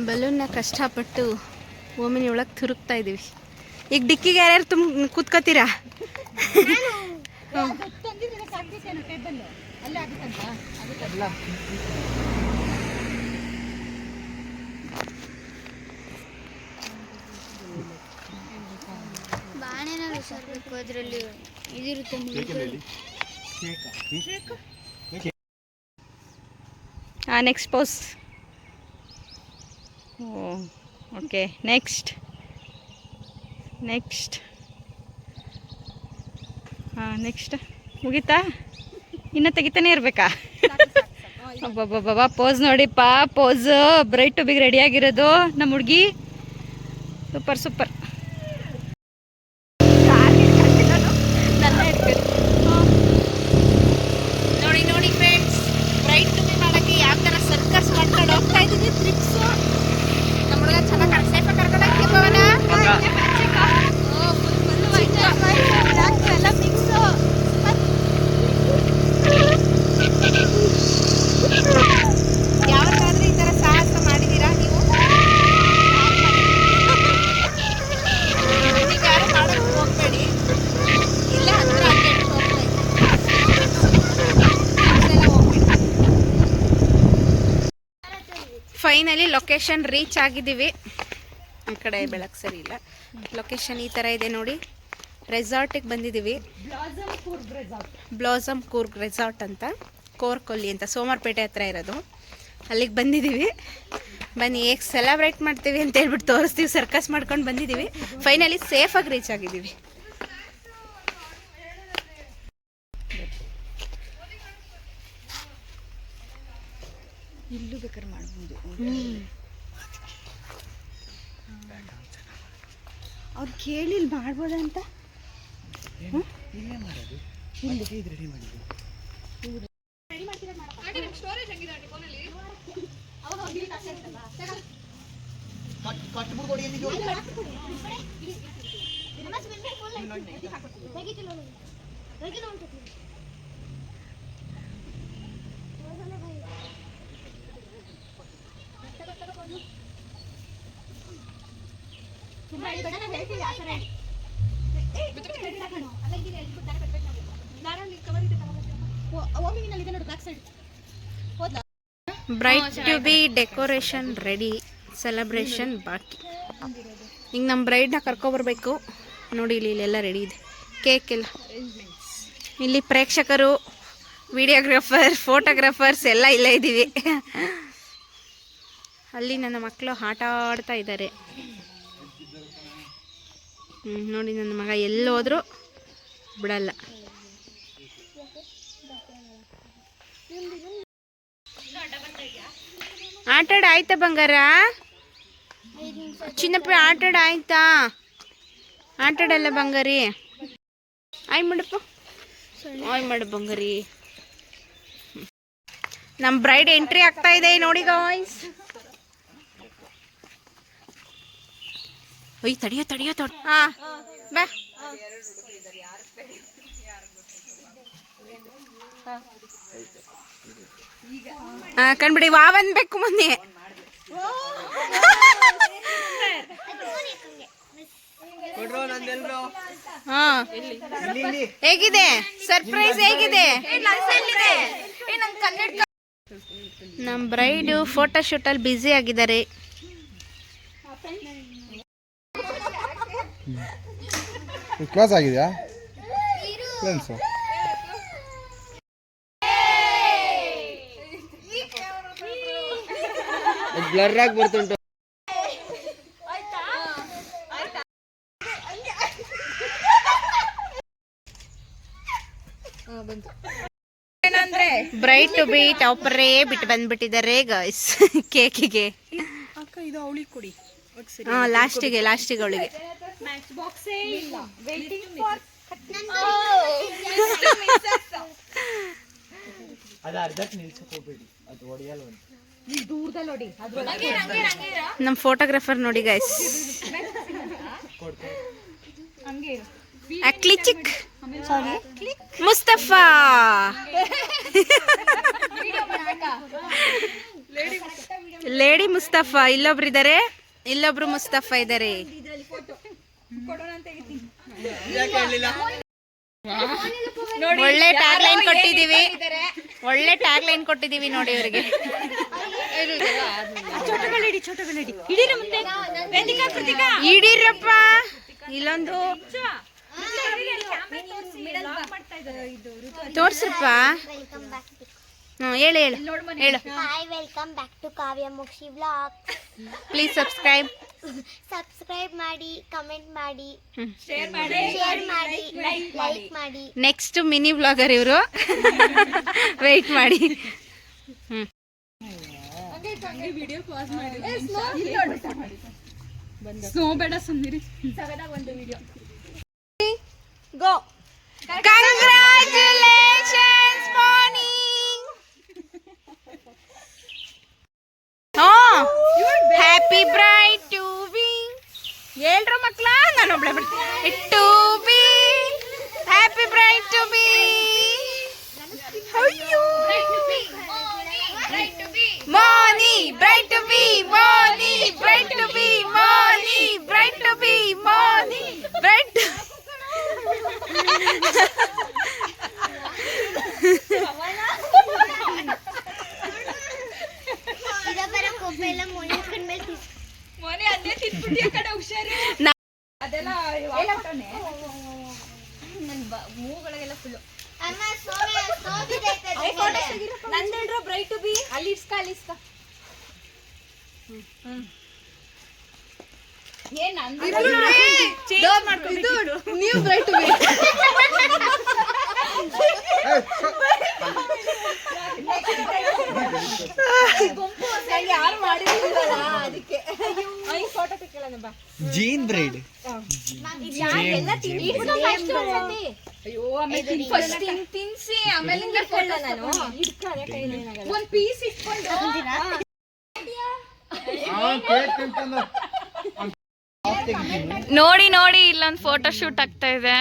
ಬಲೂನ್ನ ಕಷ್ಟಪಟ್ಟು ಓಮಿನಿ ಒಳಗೆ ತುರುಕ್ತಾ ಇದ್ದೀವಿ. ಈಗ ಡಿಕ್ಕಿಗೆ ಯಾರ್ಯಾರು ಕೂತ್ಕೋತೀರಾ? ಅದರಲ್ಲಿ ಇದಿರುತ್ತೆ. Next pose. ಓಕೆ, ನೆಕ್ಸ್ಟ್ ಮುಗೀತಾ? ಇನ್ನೂ ತೆಗಿತಾನೆ ಇರಬೇಕಾ? ಅಬ್ಬಬ್ಬಬ್ಬ, ಪೋಸ್ ನೋಡಿಪ್ಪ, ಪೋಸ್ ಬ್ರೈಟ್ ಟು ಬಿಗ್ ರೆಡಿಯಾಗಿರೋದು ನಮ್ಮ ಹುಡುಗಿ. ಸೂಪರ್. ನೋಡಿ ಫ್ರೆಂಡ್ಸ್, ಬ್ರೈಟ್ ಟು ಬಿ ಮಾಡೋಕ್ಕೆ ಯಾವ ಥರ ಸರ್ಕಸ್ ಮಾಡ್ಕೊಂಡು ಹೋಗ್ತಾ ಇದ್ದೀವಿ. ಟ್ರಿಪ್ಸು ನಮ್ಮ ಹುಡುಗ ಚೆನ್ನಾಗಿ ಸೇಫಾಗಿ ಕರ್ಕೊಂಡು ಹೋಗ್ತೀವಿ. ಪವನ ಎಲ್ಲ ಮಿಕ್ಸು. ಯಾವತ್ತಾದ್ರೂ ಈ ಥರ ಸಾಹಸ ಮಾಡಿದ್ದೀರಾ ನೀವು? ಯಾರು ಮಾಡೋಕ್ಕೆ ಹೋಗ್ಬೇಡಿ, ಇಲ್ಲ ಹತ್ರ ಫೈನಲಿ ಲೊಕೇಶನ್ ರೀಚ್ ಆಗಿದ್ದೀವಿ. ಈ ಕಡೆ ಬೆಳಕು ಸರಿ ಇಲ್ಲ. ಲೊಕೇಶನ್ ಈ ಥರ ಇದೆ ನೋಡಿ. ರೆಸಾರ್ಟಿಗೆ ಬಂದಿದ್ದೀವಿ. ಬ್ಲಾಸಮ್ ಕೂರ್ಗ್ ರೆಸಾರ್ಟ್ ಅಂತ, ಕೋರ್ಕೊಲ್ಲಿ ಅಂತ, ಸೋಮವಾರಪೇಟೆ ಹತ್ರ ಇರೋದು. ಅಲ್ಲಿಗೆ ಬಂದಿದ್ದೀವಿ. ಬನ್ನಿ ಹೇಗೆ ಸೆಲೆಬ್ರೇಟ್ ಮಾಡ್ತೀವಿ ಅಂತ ಹೇಳ್ಬಿಟ್ಟು ತೋರಿಸ್ತೀವಿ. ಸರ್ಕಸ್ ಮಾಡ್ಕೊಂಡು ಬಂದಿದ್ದೀವಿ. ಫೈನಲಿ ಸೇಫಾಗಿ ರೀಚ್ ಆಗಿದ್ದೀವಿ. ಇಲ್ಲೂ ಬೇಕಾದ್ರೆ ಮಾಡ್ಬೋದು. ಅವ್ರು ಕೇಳಿ ಇಲ್ಲಿ ಮಾಡ್ಬೋದಂತ. Bride to be decoration ready, celebration ಬಾಕಿ. ಈಗ ನಮ್ಮ ಬ್ರೈಡ್ನ ಕರ್ಕೊಬರ್ಬೇಕು. ನೋಡಿ ಇಲ್ಲೆಲ್ಲ ರೆಡಿ ಇದೆ. ಕೇಕ್ ಎಲ್ಲ ಇಲ್ಲಿ, ಪ್ರೇಕ್ಷಕರು, ವಿಡಿಯೋಗ್ರಾಫರ್, ಫೋಟೋಗ್ರಾಫರ್ಸ್ ಎಲ್ಲ ಇಲ್ಲೇ ಇದ್ದೀವಿ. ಅಲ್ಲಿ ನನ್ನ ಮಕ್ಕಳು ಆಟ ಆಡ್ತಾ ಇದ್ದಾರೆ. ನೋಡಿ ನನ್ನ ಮಗ ಎಲ್ಲೋದ್ರೂ ಬಿಡಲ್ಲ. ಆಟಾಡ ಆಯ್ತಾ ಬಂಗಾರ? ಚಿನ್ನಪ್ಪ ಆಟಾಡ ಆಯ್ತಾ? ಆಟಾಡಲ್ಲ ಬಂಗಾರಿ. ಆಯ್ ಮಾಡಪ್ಪ, ಆಯ್ ಮಾಡು ಬಂಗಾರಿ. ನಮ್ಮ ಬ್ರೈಡ್ ಎಂಟ್ರಿ ಆಗ್ತಾ ಇದೆ ನೋಡಿ ಗಾಯ್ಸ್. ಒಯ್ ತಡಿಯೋ ಹಾ ಬಾ. ಕಣ್ಬಿಡಿ, ವಾ ಬಂದ್ಬೇಕು ಮೊನ್ನೆ. ಹೇಗಿದೆ ಸರ್ಪ್ರೈಸ್? ಹೇಗಿದೆ ನಮ್ಮ ಬ್ರೈಡು? ಫೋಟೋ ಶೂಟಲ್ಲಿ ಬ್ಯುಸಿ ಆಗಿದ್ದಾರೆ. ಕ್ಲಾಸ್ ಆಗಿದೆಯಾ ಫ್ರೆಂಡ್ಸ್? ಬ್ಲರ್ ಆಗಿ ಬರ್ತುಂಟು. ಬ್ರೈಟ್ ಟು ಬಿ ಟಾಪರೇ ಬಿಟ್ಟು ಬಂದ್ಬಿಟ್ಟಿದ್ದಾರೆ ಗಾಯ್ಸ್ ಕೇಕಿಗೆ. ಲಾಸ್ಟಿಗೆ ಅವಳಿಗೆ. ನಮ್ಮ ಫೋಟೋಗ್ರಾಫರ್ ನೋಡಿ ಗೈಸ್, ಕ್ಲಿಚಿಕ್ ಮುಸ್ತಫಾ. ಲೇಡಿ ಮುಸ್ತಫಾ ಇಲ್ಲೊಬ್ರು ಇದ್ದಾರೆ, ಇಲ್ಲೊಬ್ರು ಮುಸ್ತಫಾ ಇದ್ದಾರೆ. ಒಳ್ಳೆ ಟ್ಯಾಗ್ ಲೈನ್ ಕೊಟ್ಟಿದೀವಿ, ಒಳ್ಳೆ ಟ್ಯಾಗ್ ಲೈನ್ ಕೊಟ್ಟಿದೀವಿ ನೋಡಿ ಇವರಿಗೆ. ಇಡೀರಪ್ಪ ಇಲ್ಲೊಂದು ತೋರ್ಸ್ರಪ್ಪ. ಹೇಳು ಹೇಳು ಹೇಳು. Hi, welcome back to Kavya Mokshi vlog. Please subscribe ಮಾಡಿ, ಕಮೆಂಟ್ ಮಾಡಿ, ಶೇರ್ ಮಾಡಿ, ಲೈಕ್ ಮಾಡಿ. ನೆಕ್ಸ್ಟ್ ಮಿನಿ ಬ್ಲಾಗರ್ ಇವರು. ವೆಯ್ಟ್ ಮಾಡಿ. Go. Congratulations morning. Happy bride to be. ಹೇಳ್ರ ಮಕ್ಳ, ನಾನು ಒಬ್ಳೆ ಬರ್ತೀನಿ. To be happy bride to be. ಮಾರ್ನಿ ಬ್ರೈಟ್ ಟು ಬಿ, ಮಾರ್ನಿ ಬ್ರೈಟ್ ಟು ಬಿ, ಮಾರ್ನಿ ಬ್ರೈಟ್ ಟು ಬಿ, ಮಾರ್ನಿ ಬ್ರೈಟ್. ಇದರ ಕೊಬ್ಬೆ ಎಲ್ಲ ಮೊನೆ ಕಣ್ಮೇಲೆ ಅಮ್ಮ ನಂದೇಳ್ರು ಬ್ರೈಟ್ ಟು ಬಿ. ಅಲ್ಲಿ ಇಸ್ಕ, ಅಲ್ಲಿ ಇಸ್ಕ. ನೀವು ಬ್ರೈಟ್ ಟು ಬಿ. ಯಾರು ಮಾಡಿರಲಿಲ್ಲ ಅದಕ್ಕೆ ಫೋಟೋ ತೆಕ್ಕೊಳ್ಳೋಣ ಬಾ. ಜೀನ್ ಬ್ರೈಡ್. ಅಯ್ಯೋ, ಫಸ್ಟ್ ತಿನ್ಸಿ ಆಮೇಲೆ ಫೋಟೋ ನಾನು ಒಂದ್ ಪೀಸ್ ಇಟ್ಕೊಂಡು ನೋಡಿ ನೋಡಿ ಇಲ್ಲೊಂದು ಫೋಟೋ ಶೂಟ್ ಆಗ್ತಾ ಇದೆ.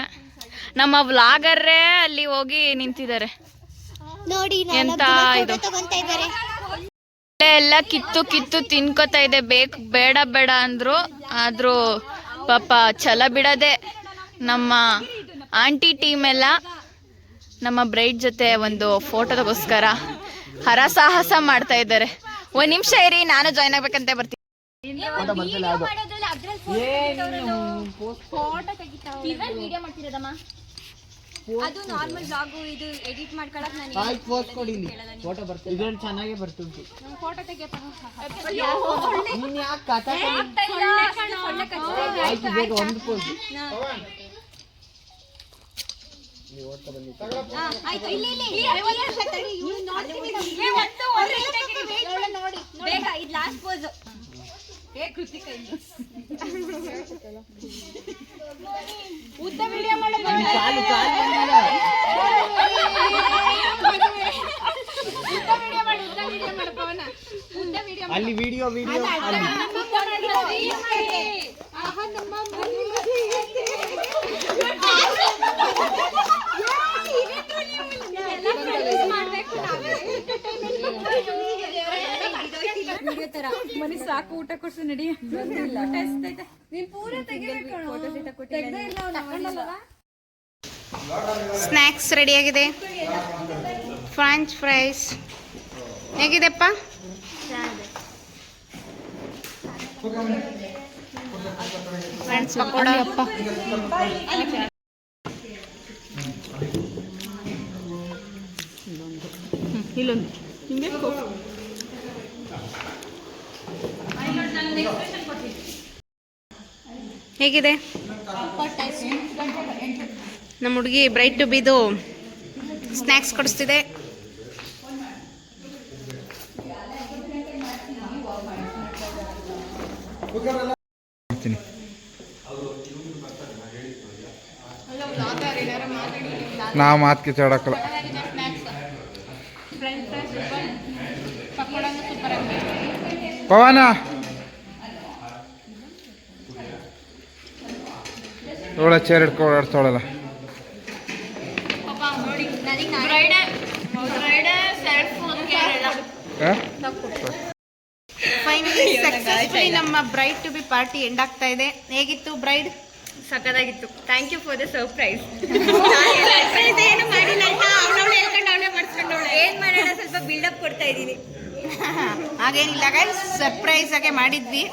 ನಮ್ಮ ವ್ಲಾಗರ್ರೇ ಅಲ್ಲಿ ಹೋಗಿ ನಿಂತಿದ್ದಾರೆ. ನೋಡಿ ಎಂತ ಇದು ತಗೊಂತಾ ಇದ್ದಾರೆ. ಎಲ್ಲ ಕಿತ್ತು ಕಿತ್ತು ತಿನ್ಕೋತಾ ಇದೆ. ಬೇಕು ಬೇಡ ಬೇಡ ಅಂದ್ರು, ಆದ್ರೂ ಪಾಪ ಛಲ ಬಿಡದೆ ನಮ್ಮ ಆಂಟಿ ಟೀಮ್ ಎಲ್ಲ ನಮ್ಮ ಬ್ರೈಡ್ ಜೊತೆ ಒಂದು ಫೋಟೋದಗೋಸ್ಕರ ಹರಸಾಹಸ ಮಾಡ್ತಾ ಇದ್ದಾರೆ. ಒಂದ್ ನಿಮಿಷ ಇರಿ, ನಾನು ಜಾಯ್ನ್ ಆಗ್ಬೇಕಂತ ಬರ್ತೀನಿ. ಅದು ನಾರ್ಮಲ್ ಬ್ಲಾಗು, ಇದು ಎಡಿಟ್ ಮಾಡ್ಕೊಳಕ್ ನಾನು ಫೋಟೋ ಬರ್ತದೆ. ಇದೊಂದು ಚೆನ್ನಾಗೇ ಬರ್ತುಂಟು. ಫೋಟೋ ತೆಗಿಯಪ್ಪ. ನೀನ್ ಯಾಕೆ ಕಥ ಆಯ್ತು, ಬೇಗ ಒಂದು ಪೋಸ್. ಆಯ್ತು, ಇಲ್ಲಿ ನೋಡಿ ಬೇಗ, ಇದು ಲಾಸ್ಟ್ ಪೋಸ್. ಕೃತಿಕ ಉದ್ದ ವಿಡಿಯೋ ಮಾಡೋದು. ಅಲ್ಲಿ ವಿಡಿಯೋ ವಿಡಿಯೋ ಮನಿ ಸಾಕು, ಊಟ ಕೊಡ್ಸು ನಡಿ. ನೀನ್ ಪೂರ ಸ್ನ್ಯಾಕ್ಸ್ ರೆಡಿಯಾಗಿದೆ. ಫ್ರೆಂಚ್ ಫ್ರೈಸ್ ಹೇಗಿದೆಪ್ಪ? ಫ್ರೆಂಡ್ಸ್ ಪಕೋಡ. ಇಲ್ಲೊಂದು ಹೇಗಿದೆ ನಮ್ಮ ಹುಡುಗಿ ಬ್ರೈಟ್ ಟು ಬಿದು ಸ್ನ್ಯಾಕ್ಸ್ ಕೊಡಿಸ್ತಿದೆ. ನಾ ಮಾತು ಕಿಚಾಡಕ್ಕಲ್ಲ. ಪವನ ಒಳ್ಳೆ ಚೇರ್ ಹಿಡ್ಕೊ ಓಡಾಡ್ತಾವಳಲ್ಲ. ಫೈನಲಿ ಸಕ್ಸಸ್ಫುಲಿ ನಮ್ಮ bride to be party end ಆಗ್ತಾ ಇದೆ. ಹೇಗಿತ್ತು ಬ್ರೈಡ್? ಸಕ್ಕದಾಗಿತ್ತು. Thank you for the surprise. ಏನು ಮಾಡಿಲ್ಲ ಆಯ್ತಾ? ಅವಳವಳು ಹೇಳ್ಕೊಂಡು ಅವಳೇ ಮಾಡಿಸ್ಕೊಂಡವಳೆ. ಏನ್ ಮಾಡೋಣ, ಸ್ವಲ್ಪ ಬಿಲ್ಡಪ್ ಕೊಡ್ತಾ ಇದ್ದೀನಿ. ಹಾಗೇನಿಲ್ಲ ಗೈಸ್, ಸರ್ಪ್ರೈಸ್ ಆಗಿ ಮಾಡಿದ್ವಿ.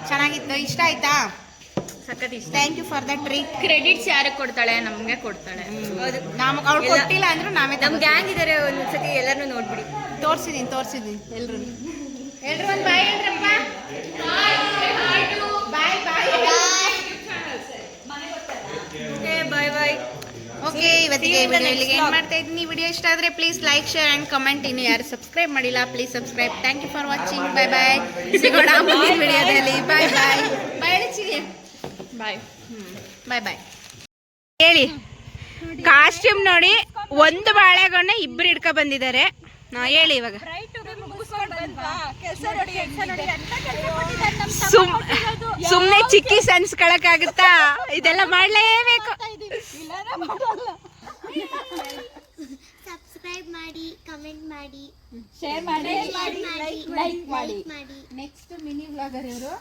ಚೆನ್ನಾಗಿತ್ತು. ಇಷ್ಟ ಆಯ್ತಾ? ಸಕ್ಕತ್ ಇಷ್ಟ. Thank you for the treat. Credits ಯಾರಿಗೆ ಕೊಡ್ತಾಳೆ? ನಮಗೆ ಕೊಡ್ತಾಳೆ. ಹೌದು, ನಮಗೆ ಅವ್ಳು ಕೊಟ್ಟಿಲ್ಲ ಅಂದ್ರೂ ನಾವೇ ನಮ್ ಗ್ಯಾಂಗ್ ಇದಾರೆ, ಒಂದ್ಸತಿ ಎಲ್ಲರನ್ನೂ ನೋಡ್ಬಿಡಿ. ತೋರಿಸಿದ್ದೀನಿ ಎಲ್ರು ಒಂದು ಬಾಯ್ ಹೇಳ್ರಪ್ಪ. Bye bye. Okay, bye bye. Okay, ಇವತ್ತಿಗೆ ವಿಡಿಯೋ ಇಲ್ಲಿಗೆ ಏನು ಮಾಡ್ತಾ ಇದ್ದೀನಿ. ವಿಡಿಯೋ ಇಷ್ಟ ಆದರೆ please like, share and comment. ಇನ್ನು ಯಾರು ಸಬ್ಸ್ಕ್ರೈಬ್ ಮಾಡಿಲ್ಲ please subscribe. Thank you for watching. Bye bye. ಸಿಗೋಣ ಮುಂದಿನ ವಿಡಿಯೋದಲ್ಲಿ. ಬಾಯ್ ಬಾಯ್. ಬಾಯ್ ಚಿಗೆ. ಬಾಯ್. ಬಾಯ್ ಬಾಯ್. ಹೇಳಿ, ಕಾಸ್ಟ್ಯೂಮ್ ನೋಡಿ, ಒಂದು ಬಾಳೆಗೊನೆ ಇಬ್ಬರು ಹಿಡ್ಕೊ ಬಂದಿದ್ದಾರೆ. ಹೇಳಿ ಇವಾಗ. ಸುಮ್ಮನೆ ಚಿಕ್ಕಿ ಸನ್ಸ್ಕೊಳಕ್ಕಾಗುತ್ತಾ? ಇದೆಲ್ಲ ಮಾಡಲೇಬೇಕು. ಸಬ್ಸ್ಕ್ರೈಬ್ ಮಾಡಿ, ಕಮೆಂಟ್ ಮಾಡಿ, ಶೇರ್ ಮಾಡಿ, ಲೈಕ್ ಮಾಡಿ. ನೆಕ್ಸ್ಟ್ ಮಿನಿ ವ್ಲಾಗರ್ ಇವರು.